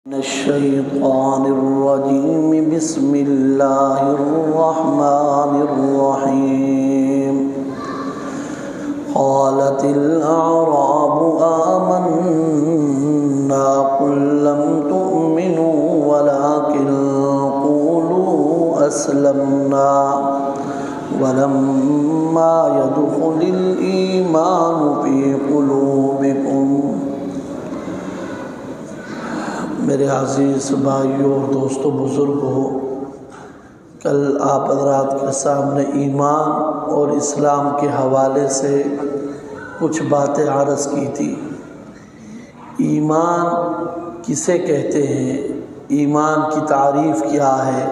من الشيطان الرجيم بسم الله الرحمن الرحيم قالت الأعراب آمنا قل لم تؤمنوا ولكن قولوا أسلمنا ولما يدخل الإيمان في قلوبكم۔ میرے عزیز بھائیوں اور دوستوں بزرگوں، کل آپ حضرات کے سامنے ایمان اور اسلام کے حوالے سے کچھ باتیں عرض کی تھی۔ ایمان کسے کہتے ہیں، ایمان کی تعریف کیا ہے؟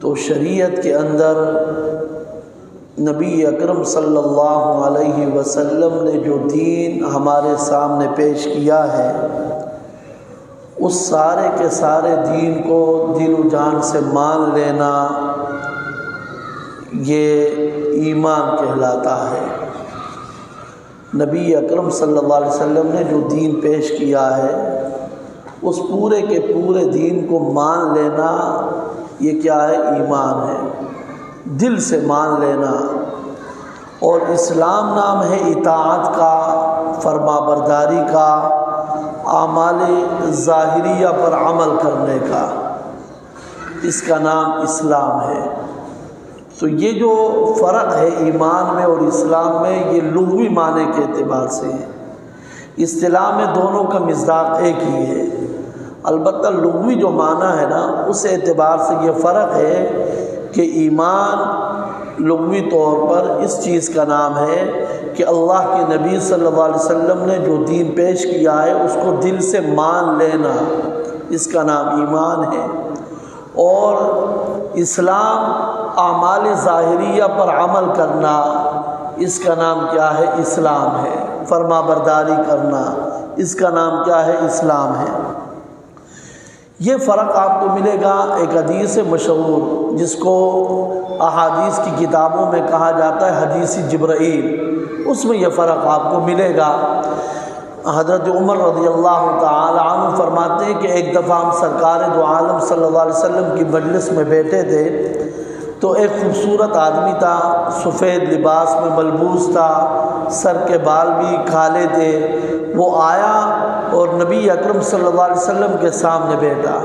تو شریعت کے اندر نبی اکرم صلی اللہ علیہ وسلم نے جو دین ہمارے سامنے پیش کیا ہے، اس سارے کے سارے دین کو دل و جان سے مان لینا یہ ایمان کہلاتا ہے۔ نبی اکرم صلی اللہ علیہ وسلم نے جو دین پیش کیا ہے، اس پورے کے پورے دین کو مان لینا یہ کیا ہے؟ ایمان ہے، دل سے مان لینا۔ اور اسلام نام ہے اطاعت کا، فرما برداری کا، اعمال ظاہریہ پر عمل کرنے کا، اس کا نام اسلام ہے۔ تو یہ جو فرق ہے ایمان میں اور اسلام میں، یہ لغوی معنی کے اعتبار سے ہے۔ اصطلاح میں دونوں کا مصداق ایک ہی ہے، البتہ لغوی جو معنی ہے نا، اس اعتبار سے یہ فرق ہے کہ ایمان لغوی طور پر اس چیز کا نام ہے کہ اللہ کے نبی صلی اللہ علیہ وسلم نے جو دین پیش کیا ہے اس کو دل سے مان لینا، اس کا نام ایمان ہے۔ اور اسلام اعمال ظاہریہ پر عمل کرنا، اس کا نام کیا ہے؟ اسلام ہے۔ فرما برداری کرنا، اس کا نام کیا ہے؟ اسلام ہے۔ یہ فرق آپ کو ملے گا ایک حدیث مشہور جس کو احادیث کی کتابوں میں کہا جاتا ہے حدیث جبرائیل، اس میں یہ فرق آپ کو ملے گا۔ حضرت عمر رضی اللہ تعالی عنہ فرماتے ہیں کہ ایک دفعہ ہم سرکار دو عالم صلی اللہ علیہ وسلم کی مجلس میں بیٹھے تھے، تو ایک خوبصورت آدمی تھا، سفید لباس میں ملبوس تھا، سر کے بال بھی کالے تھے۔ وہ آیا اور نبی اکرم صلی اللہ علیہ وسلم کے سامنے بیٹھا،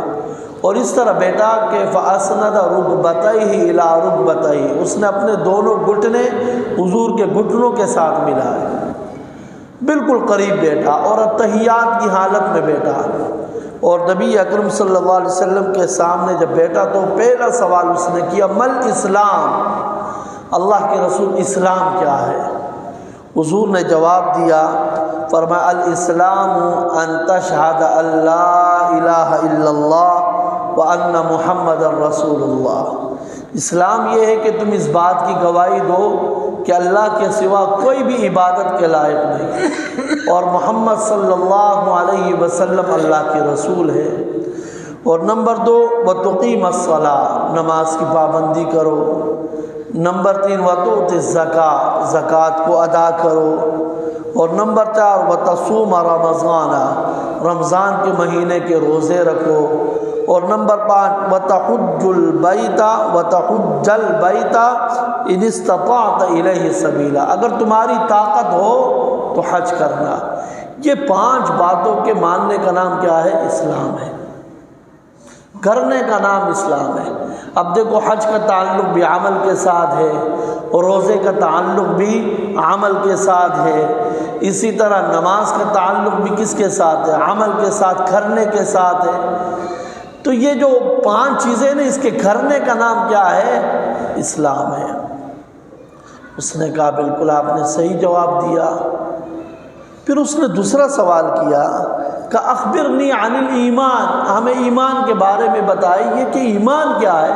اور اس طرح بیٹھا کہ فَأَسْنَدَ رُكْبَتَيْهِ إِلَىٰ رُكْبَتَيْهِ، اس نے اپنے دونوں گھٹنے حضور کے گھٹنوں کے ساتھ ملائے، بالکل قریب بیٹھا اور اتحیات کی حالت میں بیٹھا۔ اور نبی اکرم صلی اللہ علیہ وسلم کے سامنے جب بیٹھا تو پہلا سوال اس نے کیا، مل اسلام، اللہ کے رسول اسلام کیا ہے؟ حضور نے جواب دیا، فرمایا الاسلام ان تشہد ان لا الہ الا اللہ وان محمد رسول اللہ۔ اسلام یہ ہے کہ تم اس بات کی گواہی دو کہ اللہ کے سوا کوئی بھی عبادت کے لائق نہیں، اور محمد صلی اللہ علیہ وسلم اللہ کے رسول ہے۔ اور نمبر 2 وتقیم الصلاۃ، نماز کی پابندی کرو۔ نمبر 3 وتؤتی الزکوٰۃ، زکوٰۃ کو ادا کرو۔ اور نمبر 4 وتصوم رمضان، رمضان کے مہینے کے روزے رکھو۔ اور نمبر 5 وتحج البیت ان استطعت الیہ سبیلا، اگر تمہاری طاقت ہو تو حج کرنا۔ یہ 5 باتوں کے ماننے کا نام کیا ہے؟ اسلام ہے، کرنے کا نام اسلام ہے۔ اب دیکھو، حج کا تعلق بھی عمل کے ساتھ ہے، اور روزے کا تعلق بھی عمل کے ساتھ ہے، اسی طرح نماز کا تعلق بھی کس کے ساتھ ہے؟ عمل کے ساتھ، کرنے کے ساتھ ہے۔ تو یہ جو 5 چیزیں نا، اس کے کرنے کا نام کیا ہے؟ اسلام ہے۔ اس نے کہا بالکل آپ نے صحیح جواب دیا۔ پھر اس نے دوسرا سوال کیا کہ اخبرنی عن الایمان، ہمیں ایمان کے بارے میں بتائیے کہ ایمان کیا ہے؟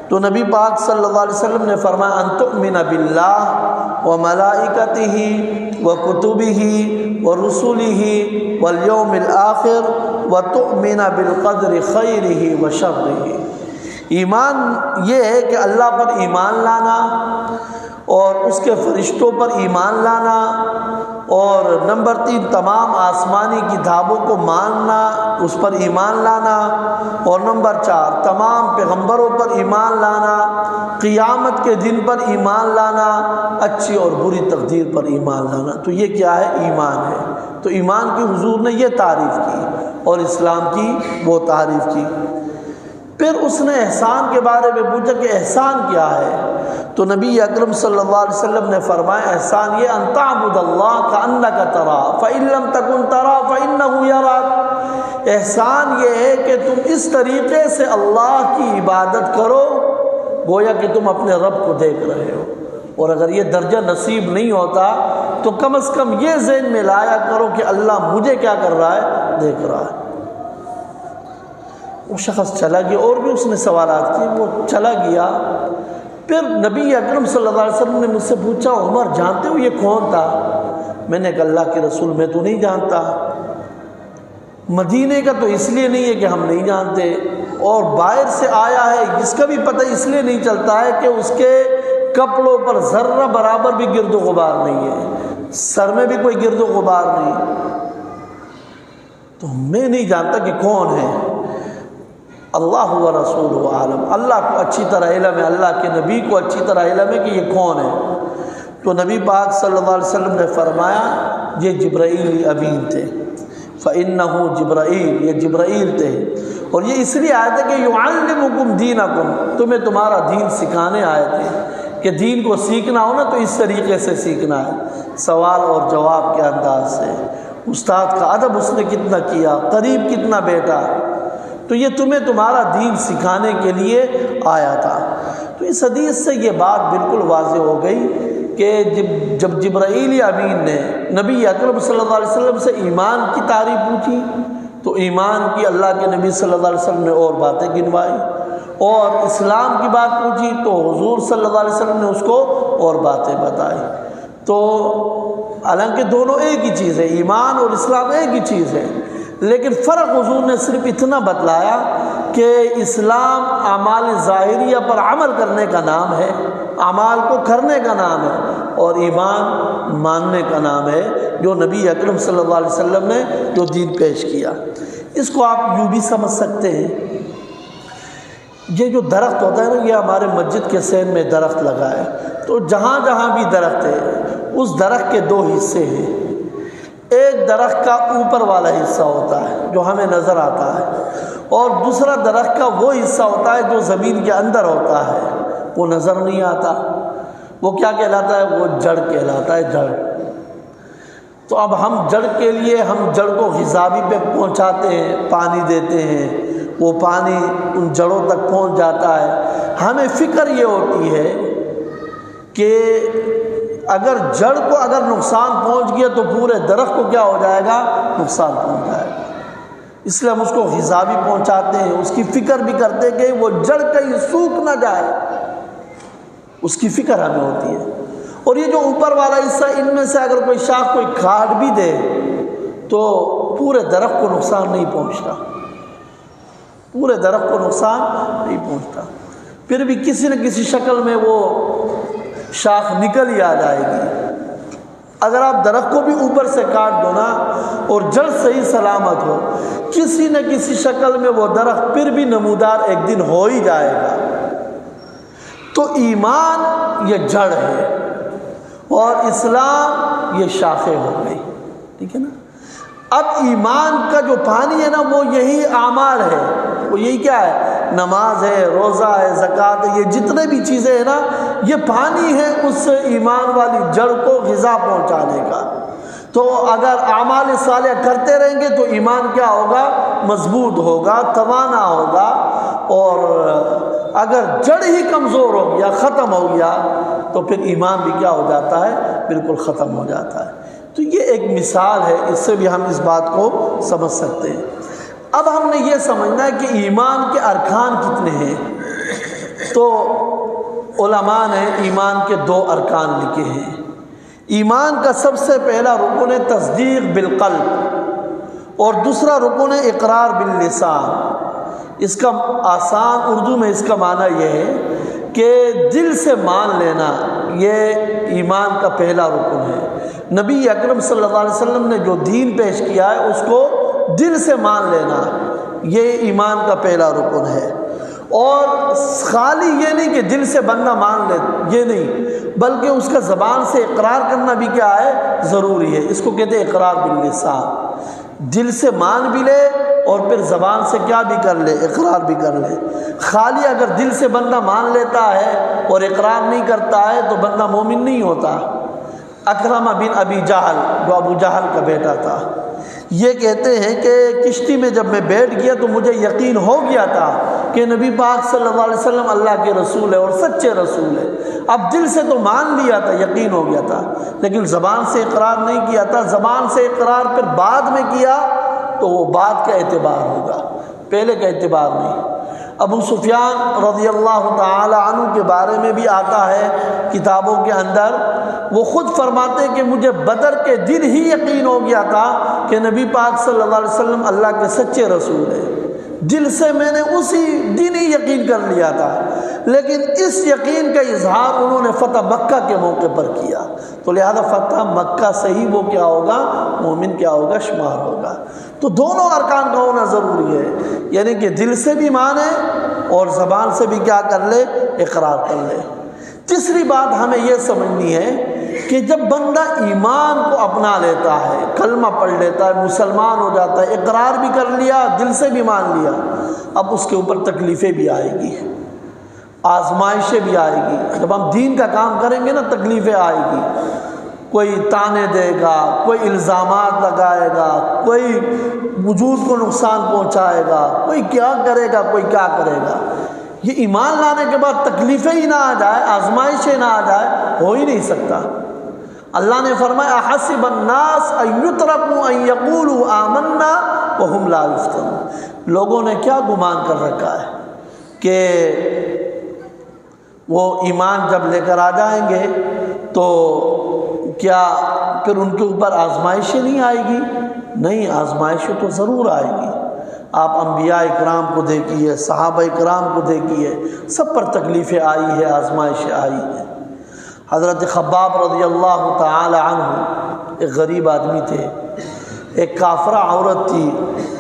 تو نبی پاک صلی اللہ علیہ وسلم نے فرمایا ان تؤمن باللہ وملائکتہ وکتبہ ورسلہ والیوم الآخر وتؤمن بالقدر خیرہ وشرہ۔ ایمان یہ ہے کہ اللہ پر ایمان لانا، اور اس کے فرشتوں پر ایمان لانا، اور نمبر 3 تمام آسمانی کتابوں کو ماننا، اس پر ایمان لانا، اور نمبر 4 تمام پیغمبروں پر ایمان لانا، قیامت کے دن پر ایمان لانا، اچھی اور بری تقدیر پر ایمان لانا۔ تو یہ کیا ہے؟ ایمان ہے۔ تو ایمان کی حضور نے یہ تعریف کی اور اسلام کی وہ تعریف کی۔ پھر اس نے احسان کے بارے میں پوچھا کہ احسان کیا ہے؟ تو نبی اکرم صلی اللہ علیہ وسلم نے فرمایا احسان یہ ان تعبد اللہ کأنک تراہ فإن لم تکن تراہ فإنہ یراک۔ احسان یہ ہے کہ تم اس طریقے سے اللہ کی عبادت کرو گویا کہ تم اپنے رب کو دیکھ رہے ہو، اور اگر یہ درجہ نصیب نہیں ہوتا تو کم از کم یہ ذہن میں لایا کرو کہ اللہ مجھے کیا کر رہا ہے؟ دیکھ رہا ہے۔ وہ شخص چلا گیا، اور بھی اس نے سوالات کیے، وہ چلا گیا۔ پھر نبی اکرم صلی اللہ علیہ وسلم نے مجھ سے پوچھا عمر جانتے ہو یہ کون تھا؟ میں نے کہا اللہ کے رسول میں تو نہیں جانتا۔ مدینے کا تو اس لیے نہیں ہے کہ ہم نہیں جانتے، اور باہر سے آیا ہے جس کا بھی پتہ اس لیے نہیں چلتا ہے کہ اس کے کپڑوں پر ذرہ برابر بھی گرد و غبار نہیں ہے، سر میں بھی کوئی گرد و غبار نہیں، تو میں نہیں جانتا کہ کون ہے۔ اللہ و رسول عالم، اللہ کو اچھی طرح علم ہے، اللہ کے نبی کو اچھی طرح علم ہے کہ یہ کون ہے۔ تو نبی پاک صلی اللہ علیہ وسلم نے فرمایا یہ جبرائیل امین تھے، فإنہ جبرائیل، یہ جبرائیل تھے، اور یہ اس لیے آئے تھے کہ یعلمکم دینکم، تمہیں تمہارا دین سکھانے آئے تھے، کہ دین کو سیکھنا ہو نا تو اس طریقے سے سیکھنا ہے، سوال اور جواب کے انداز سے۔ استاد کا ادب اس نے کتنا کیا، قریب کتنا بیٹھا، تو یہ تمہیں تمہارا دین سکھانے کے لیے آیا تھا۔ تو اس حدیث سے یہ بات بالکل واضح ہو گئی کہ جب جبرائیل امین نے نبی اکرم صلی اللہ علیہ وسلم سے ایمان کی تعریف پوچھی تو ایمان کی اللہ کے نبی صلی اللہ علیہ وسلم نے اور باتیں گنوائی، اور اسلام کی بات پوچھی تو حضور صلی اللہ علیہ وسلم نے اس کو اور باتیں بتائی۔ تو حالانکہ دونوں ایک ہی چیز ہے، ایمان اور اسلام ایک ہی چیز ہے، لیکن فرق حضور نے صرف اتنا بتلایا کہ اسلام اعمال ظاہریہ پر عمل کرنے کا نام ہے، اعمال کو کرنے کا نام ہے، اور ایمان ماننے کا نام ہے، جو نبی اکرم صلی اللہ علیہ وسلم نے جو دین پیش کیا۔ اس کو آپ یوں بھی سمجھ سکتے ہیں، یہ جو درخت ہوتا ہے نا، یہ ہمارے مسجد کے سین میں درخت لگا ہے، تو جہاں جہاں بھی درخت ہے اس درخت کے 2 حصے ہیں۔ ایک درخت کا اوپر والا حصہ ہوتا ہے جو ہمیں نظر آتا ہے، اور دوسرا درخت کا وہ حصہ ہوتا ہے جو زمین کے اندر ہوتا ہے، وہ نظر نہیں آتا۔ وہ کیا کہلاتا ہے؟ وہ جڑ کہلاتا ہے، جڑ۔ تو اب ہم جڑ کے لیے ہم جڑ کو غذا بھی پہ پہنچاتے ہیں، پانی دیتے ہیں، وہ پانی ان جڑوں تک پہنچ جاتا ہے۔ ہمیں فکر یہ ہوتی ہے کہ اگر جڑ کو اگر نقصان پہنچ گیا تو پورے درخت کو کیا ہو جائے گا؟ نقصان پہنچ جائے گا۔ اس لیے ہم اس کو غذا بھی پہنچاتے ہیں، اس کی فکر بھی کرتے کہ وہ جڑ کہیں سوکھ نہ جائے، اس کی فکر ہمیں ہوتی ہے۔ اور یہ جو اوپر والا حصہ، ان میں سے اگر کوئی شاخ کوئی کاٹ بھی دے تو پورے درخت کو نقصان نہیں پہنچتا، پورے درخت کو نقصان نہیں پہنچتا، پھر بھی کسی نہ کسی شکل میں وہ شاخ نکل ہی آ جائے گی۔ اگر آپ درخت کو بھی اوپر سے کاٹ دو نا اور جڑ صحیح سلامت ہو، کسی نہ کسی شکل میں وہ درخت پھر بھی نمودار ایک دن ہو ہی جائے گا۔ تو ایمان یہ جڑ ہے اور اسلام یہ شاخیں ہو گئی، ٹھیک ہے نا۔ اب ایمان کا جو پانی ہے نا وہ یہی اعمال ہے، وہ یہی کیا ہے؟ نماز ہے، روزہ ہے، زکوٰۃ ہے، یہ جتنے بھی چیزیں ہیں نا یہ پانی ہے اس ایمان والی جڑ کو غذا پہنچانے کا۔ تو اگر اعمال صالح کرتے رہیں گے تو ایمان کیا ہوگا؟ مضبوط ہوگا، توانا ہوگا، اور اگر جڑ ہی کمزور ہو گیا، ختم ہو گیا، تو پھر ایمان بھی کیا ہو جاتا ہے؟ بالکل ختم ہو جاتا ہے۔ تو یہ ایک مثال ہے، اس سے بھی ہم اس بات کو سمجھ سکتے ہیں۔ اب ہم نے یہ سمجھنا ہے کہ ایمان کے ارکان کتنے ہیں، تو علماء نے ایمان کے 2 ارکان لکھے ہیں۔ ایمان کا سب سے پہلا رکن ہے تصدیق بالقلب، اور دوسرا رکن ہے اقرار باللسان۔ اس کا آسان اردو میں اس کا معنی یہ ہے کہ دل سے مان لینا، یہ ایمان کا پہلا رکن ہے، نبی اکرم صلی اللہ علیہ وسلم نے جو دین پیش کیا ہے اس کو دل سے مان لینا، یہ ایمان کا پہلا رکن ہے۔ اور خالی یہ نہیں کہ دل سے بندہ مان لے، یہ نہیں، بلکہ اس کا زبان سے اقرار کرنا بھی کیا ہے، ضروری ہے۔ اس کو کہتے ہیں اقرار باللسان، دل سے مان بھی لے اور پھر زبان سے کیا بھی کر لے، اقرار بھی کر لے۔ خالی اگر دل سے بندہ مان لیتا ہے اور اقرار نہیں کرتا ہے تو بندہ مومن نہیں ہوتا۔ اکرمہ بن ابی جہل، جو ابو جہل کا بیٹا تھا، یہ کہتے ہیں کہ کشتی میں جب میں بیٹھ گیا تو مجھے یقین ہو گیا تھا کہ نبی پاک صلی اللہ علیہ وسلم اللہ کے رسول ہے اور سچے رسول ہے۔ اب دل سے تو مان لیا تھا، یقین ہو گیا تھا، لیکن زبان سے اقرار نہیں کیا تھا۔ زبان سے اقرار پھر بعد میں کیا تو وہ بعد کا اعتبار ہوگا، پہلے کا اعتبار نہیں۔ ابو سفیان رضی اللہ تعالی عنہ کے بارے میں بھی آتا ہے کتابوں کے اندر، وہ خود فرماتے کہ مجھے بدر کے دن ہی یقین ہو گیا تھا کہ نبی پاک صلی اللہ علیہ وسلم اللہ کے سچے رسول ہیں۔ دل سے میں نے اسی دن ہی یقین کر لیا تھا، لیکن اس یقین کا اظہار انہوں نے فتح مکہ کے موقع پر کیا، تو لہذا فتح مکہ سے ہی وہ کیا ہوگا، مومن کیا ہوگا، شمار ہوگا۔ تو دونوں ارکان کا ہونا ضروری ہے، یعنی کہ دل سے بھی مانے اور زبان سے بھی کیا کر لے، اقرار کر لے۔ تیسری بات ہمیں یہ سمجھنی ہے کہ جب بندہ ایمان کو اپنا لیتا ہے، کلمہ پڑھ لیتا ہے، مسلمان ہو جاتا ہے، اقرار بھی کر لیا، دل سے بھی مان لیا، اب اس کے اوپر تکلیفیں بھی آئے گی، آزمائشیں بھی آئے گی۔ جب ہم دین کا کام کریں گے نا، تکلیفیں آئے گی، کوئی تانے دے گا، کوئی الزامات لگائے گا، کوئی وجود کو نقصان پہنچائے گا، کوئی کیا کرے گا، کوئی کیا کرے گا۔ یہ ایمان لانے کے بعد تکلیفیں ہی نہ آ جائے، آزمائشیں نہ آ جائے، ہو ہی نہیں سکتا۔ اللہ نے فرمایا احسب الناس ان یترکوا ان یقولوا آمنا وهم لا یفتنون، لوگوں نے کیا گمان کر رکھا ہے کہ وہ ایمان جب لے کر آ جائیں گے تو کیا پھر ان کے اوپر آزمائشیں نہیں آئے گی؟ نہیں، آزمائشیں تو ضرور آئے گی۔ آپ انبیاء اکرام کو دیکھیے، صحابہ اکرام کو دیکھیے، سب پر تکلیفیں آئی ہے، آزمائشیں آئی ہیں۔ حضرت خباب رضی اللہ تعالی عنہ ایک غریب آدمی تھے، ایک کافرہ عورت تھی،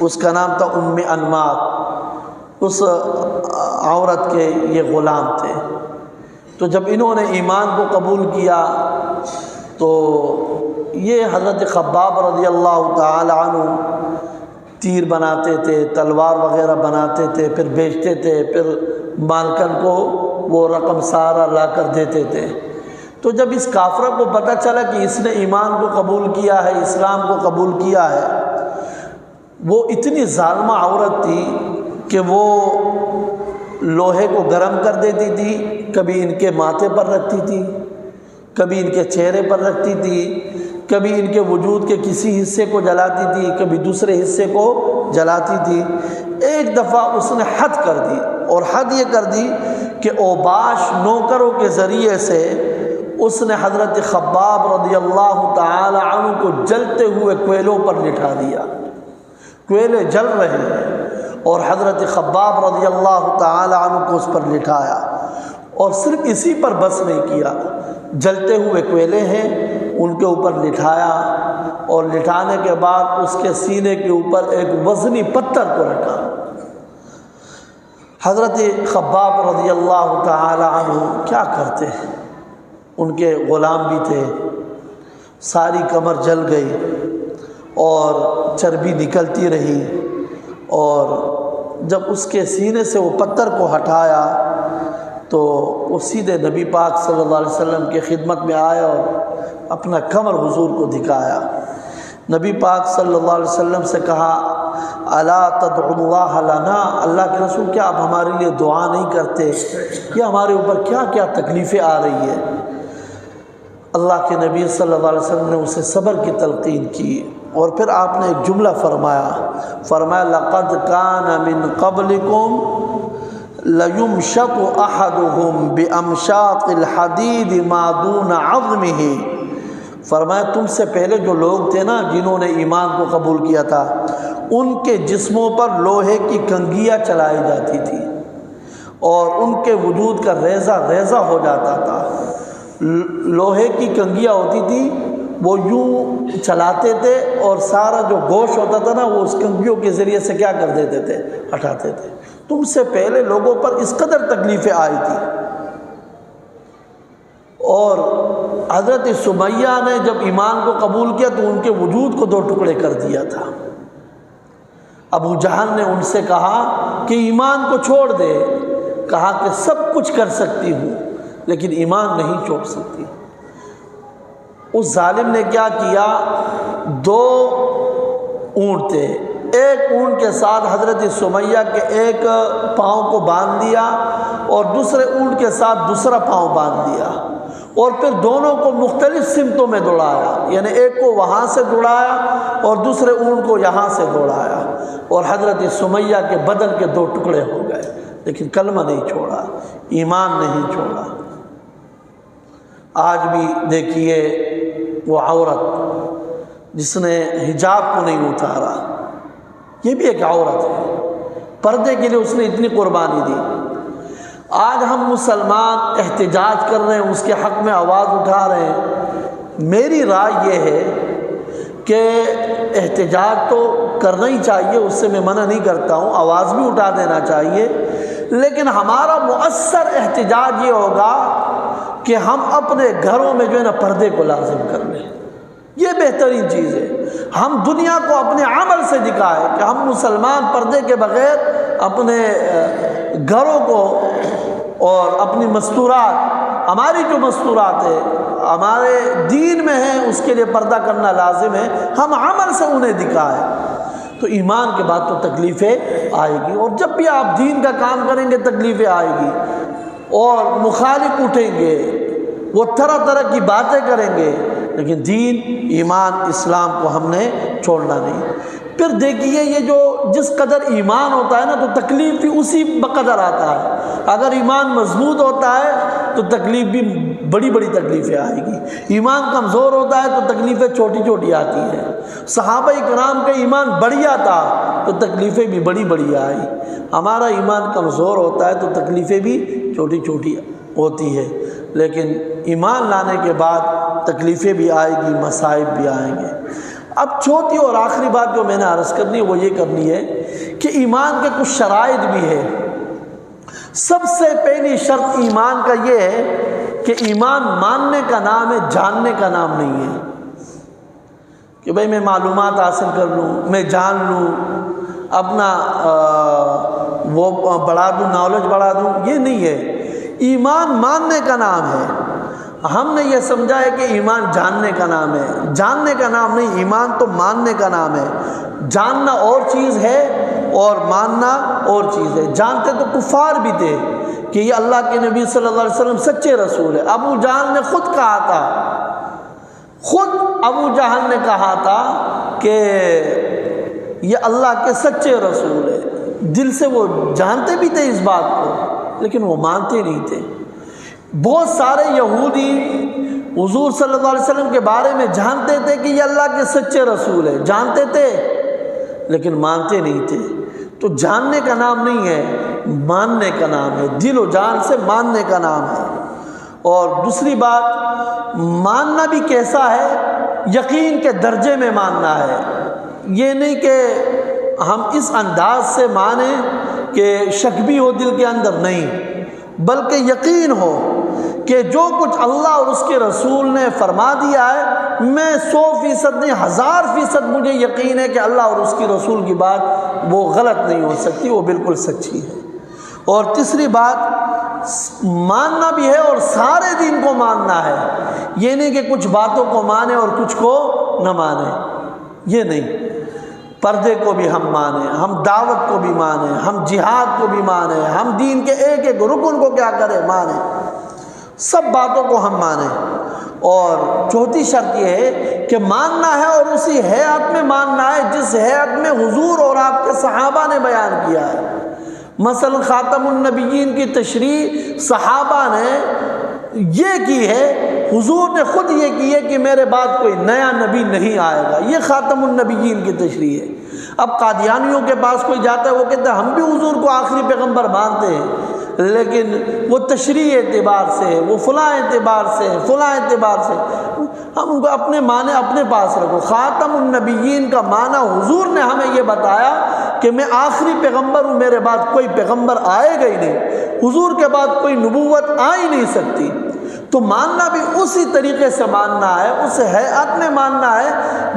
اس کا نام تھا ام انمار، اس عورت کے یہ غلام تھے۔ تو جب انہوں نے ایمان کو قبول کیا تو یہ حضرت خباب رضی اللہ تعالی عنہ تیر بناتے تھے، تلوار وغیرہ بناتے تھے، پھر بیچتے تھے، پھر مالکن کو وہ رقم سارا لا کر دیتے تھے۔ تو جب اس کافرہ کو پتہ چلا کہ اس نے ایمان کو قبول کیا ہے، اسلام کو قبول کیا ہے، وہ اتنی ظالمہ عورت تھی کہ وہ لوہے کو گرم کر دیتی تھی، کبھی ان کے ماتھے پر رکھتی تھی، کبھی ان کے چہرے پر رکھتی تھی، کبھی ان کے وجود کے کسی حصے کو جلاتی تھی، کبھی دوسرے حصے کو جلاتی تھی۔ ایک دفعہ اس نے حد کر دی، اور حد یہ کر دی کہ اوباش نوکروں کے ذریعے سے اس نے حضرت خباب رضی اللہ تعالی عنہ کو جلتے ہوئے کوئلوں پر لٹھا دیا۔ کوئلے جل رہے ہیں اور حضرت خباب رضی اللہ تعالی عنہ کو اس پر لٹھایا، اور صرف اسی پر بس نہیں کیا، جلتے ہوئے کوئلے ہیں ان کے اوپر لٹھایا، اور لٹھانے کے بعد اس کے سینے کے اوپر ایک وزنی پتھر کو رکھا۔ حضرت خباب رضی اللہ تعالی عنہ کیا کرتے ہیں، ان کے غلام بھی تھے، ساری کمر جل گئی اور چربی نکلتی رہی، اور جب اس کے سینے سے وہ پتھر کو ہٹایا تو وہ سیدھے نبی پاک صلی اللہ علیہ وسلم کی خدمت میں آیا اور اپنا کمر حضور کو دکھایا۔ نبی پاک صلی اللہ علیہ وسلم سے کہا الا تدعو اللہ لنا، اللہ کے رسول کیا آپ ہمارے لیے دعا نہیں کرتے؟ یہ ہمارے اوپر کیا کیا تکلیفیں آ رہی ہے۔ اللہ کے نبی صلی اللہ علیہ وسلم نے اسے صبر کی تلقین کی، اور پھر آپ نے ایک جملہ فرمایا لقد کان من قبلکم لَيُمْشَطُ أَحَدُهُمْ بِأَمْشَاطِ الْحَدِيدِ مَا دُونَ عَظْمِهِ، فرمایا تم سے پہلے جو لوگ تھے نا، جنہوں نے ایمان کو قبول کیا تھا، ان کے جسموں پر لوہے کی کنگھیاں چلائی جاتی تھی اور ان کے وجود کا ریزہ ریزہ ہو جاتا تھا۔ لوہے کی کنگھیاں ہوتی تھی وہ یوں چلاتے تھے اور سارا جو گوشت ہوتا تھا نا وہ اس کنگھیوں کے ذریعے سے کیا کر دیتے تھے، ہٹاتے تھے۔ تم سے پہلے لوگوں پر اس قدر تکلیفیں آئی تھی۔ اور حضرت سمیہ نے جب ایمان کو قبول کیا تو ان کے وجود کو 2 ٹکڑے کر دیا تھا۔ ابو جہل نے ان سے کہا کہ ایمان کو چھوڑ دے، کہا کہ سب کچھ کر سکتی ہوں لیکن ایمان نہیں چھوڑ سکتی۔ اس ظالم نے کیا کیا، 2 اونٹ تھے، ایک اونٹ کے ساتھ حضرت سمیہ کے ایک پاؤں کو باندھ دیا اور دوسرے اونٹ کے ساتھ دوسرا پاؤں باندھ دیا، اور پھر دونوں کو مختلف سمتوں میں دوڑایا، یعنی ایک کو وہاں سے دوڑایا اور دوسرے اونٹ کو یہاں سے دوڑایا، اور حضرت سمیہ کے بدن کے 2 ٹکڑے ہو گئے، لیکن کلمہ نہیں چھوڑا، ایمان نہیں چھوڑا۔ آج بھی دیکھیے وہ عورت جس نے حجاب کو نہیں اتارا، یہ بھی ایک عورت ہے، پردے کے لیے اس نے اتنی قربانی دی۔ آج ہم مسلمان احتجاج کر رہے ہیں، اس کے حق میں آواز اٹھا رہے ہیں۔ میری رائے یہ ہے کہ احتجاج تو کرنا ہی چاہیے، اس سے میں منع نہیں کرتا ہوں، آواز بھی اٹھا دینا چاہیے، لیکن ہمارا مؤثر احتجاج یہ ہوگا کہ ہم اپنے گھروں میں جو ہے نا پردے کو لازم کر لیں، یہ بہترین چیز ہے۔ ہم دنیا کو اپنے عمل سے دکھائیں کہ ہم مسلمان پردے کے بغیر اپنے گھروں کو اور اپنی مستورات، ہماری جو مستورات ہے ہمارے دین میں ہیں، اس کے لیے پردہ کرنا لازم ہے، ہم عمل سے انہیں دکھائیں، تو ایمان کے بعد تو تکلیفیں آئے گی، اور جب بھی آپ دین کا کام کریں گے تکلیفیں آئے گی، اور مخالف اٹھیں گے، وہ طرح طرح کی باتیں کریں گے، لیکن دین، ایمان، اسلام کو ہم نے چھوڑنا نہیں۔ پھر دیکھیے یہ جو جس قدر ایمان ہوتا ہے نا تو تکلیف بھی اسی بقدر آتا ہے۔ اگر ایمان مضبوط ہوتا ہے تو تکلیف بھی بڑی بڑی تکلیفیں آئے گی، ایمان کمزور ہوتا ہے تو تکلیفیں چھوٹی چھوٹی آتی ہیں۔ صحابہ کرام کا ایمان بڑھیا تھا تو تکلیفیں بھی بڑی بڑی آئی، ہمارا ایمان کمزور ہوتا ہے تو تکلیفیں بھی چھوٹی چھوٹی ہوتی ہے، لیکن ایمان لانے کے بعد تکلیفیں بھی آئے گی، مصائب بھی آئیں گے۔ اب چوتھی اور آخری بات جو میں نے عرض کرنی ہے وہ یہ کرنی ہے کہ ایمان کے کچھ شرائط بھی ہے۔ سب سے پہلی شرط ایمان کا یہ ہے کہ ایمان ماننے کا نام ہے، جاننے کا نام نہیں ہے، کہ بھئی میں معلومات حاصل کر لوں، میں جان لوں، اپنا وہ بڑھا دوں، نالج بڑھا دوں، یہ نہیں ہے۔ ایمان ماننے کا نام ہے۔ ہم نے یہ سمجھا ہے کہ ایمان جاننے کا نام ہے، جاننے کا نام نہیں، ایمان تو ماننے کا نام ہے۔ جاننا اور چیز ہے اور ماننا اور چیز ہے۔ جانتے تو کفار بھی تھے کہ یہ اللہ کے نبی صلی اللہ علیہ وسلم سچے رسول ہے۔ ابو جہل نے خود کہا تھا، خود ابو جہل نے کہا تھا کہ یہ اللہ کے سچے رسول ہے، دل سے وہ جانتے بھی تھے اس بات کو، لیکن وہ مانتے نہیں تھے۔ بہت سارے یہودی حضور صلی اللہ علیہ وسلم کے بارے میں جانتے تھے کہ یہ اللہ کے سچے رسول ہے، جانتے تھے لیکن مانتے نہیں تھے۔ تو جاننے کا نام نہیں ہے، ماننے کا نام ہے، دل و جان سے ماننے کا نام ہے۔ اور دوسری بات، ماننا بھی کیسا ہے؟ یقین کے درجے میں ماننا ہے، یہ نہیں کہ ہم اس انداز سے مانیں کہ شک بھی ہو دل کے اندر، نہیں، بلکہ یقین ہو کہ جو کچھ اللہ اور اس کے رسول نے فرما دیا ہے، میں 100% نہیں 1000% مجھے یقین ہے کہ اللہ اور اس کی رسول کی بات وہ غلط نہیں ہو سکتی، وہ بالکل سچی ہے۔ اور تیسری بات، ماننا بھی ہے اور سارے دین کو ماننا ہے، یہ نہیں کہ کچھ باتوں کو مانے اور کچھ کو نہ مانے، یہ نہیں۔ پردے کو بھی ہم مانیں، ہم دعوت کو بھی مانیں، ہم جہاد کو بھی مانیں، ہم دین کے ایک ایک رکن کو کیا کریں، مانیں، سب باتوں کو ہم مانیں۔ اور چوتھی شرط یہ ہے کہ ماننا ہے اور اسی ہیئت میں ماننا ہے جس ہیئت میں حضور اور آپ کے صحابہ نے بیان کیا ہے۔ مثلا خاتم النبیین کی تشریح صحابہ نے یہ کی ہے، حضور نے خود یہ کی ہے کہ میرے بعد کوئی نیا نبی نہیں آئے گا، یہ خاتم النبیین کی تشریح ہے۔ اب قادیانیوں کے پاس کوئی جاتا ہے، وہ کہتا ہے ہم بھی حضور کو آخری پیغمبر مانتے ہیں، لیکن وہ تشریح اعتبار سے، وہ فلاں اعتبار سے، فلاں اعتبار سے، ہم ان کو اپنے معنی اپنے پاس رکھو۔ خاتم النبیین کا معنی حضور نے ہمیں یہ بتایا کہ میں آخری پیغمبر ہوں، میرے بعد کوئی پیغمبر آئے گا ہی نہیں، حضور کے بعد کوئی نبوت آ ہی نہیں سکتی۔ تو ماننا بھی اسی طریقے سے ماننا ہے، اس ہیئت میں ماننا ہے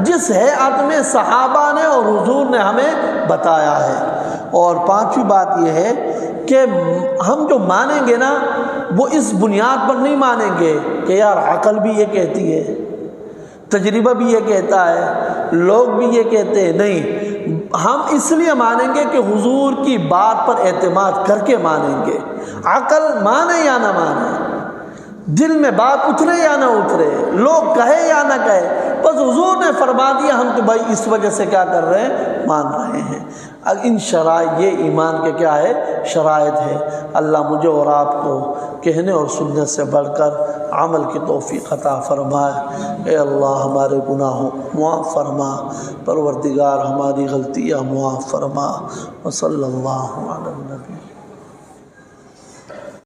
جس ہیئت میں صحابہ نے اور حضور نے ہمیں بتایا ہے۔ اور پانچویں بات یہ ہے کہ ہم جو مانیں گے نا وہ اس بنیاد پر نہیں مانیں گے کہ یار عقل بھی یہ کہتی ہے، تجربہ بھی یہ کہتا ہے، لوگ بھی یہ کہتے ہیں، نہیں، ہم اس لیے مانیں گے کہ حضور کی بات پر اعتماد کر کے مانیں گے۔ عقل مانے یا نہ مانے، دل میں بات اترے یا نہ اترے، لوگ کہے یا نہ کہے، بس حضور نے فرما دیا، ہم تو بھائی اس وجہ سے کیا کر رہے ہیں، مان رہے ہیں۔ ان شرائط، یہ ایمان کے کیا ہے، شرائط ہے۔ اللہ مجھے اور آپ کو کہنے اور سننے سے بڑھ کر عمل کی توفیق عطا فرمائے۔ اے اللہ ہمارے گناہوں معاف فرما، پروردگار ہماری غلطیاں معاف فرما۔ وصلی اللہ علی النبی۔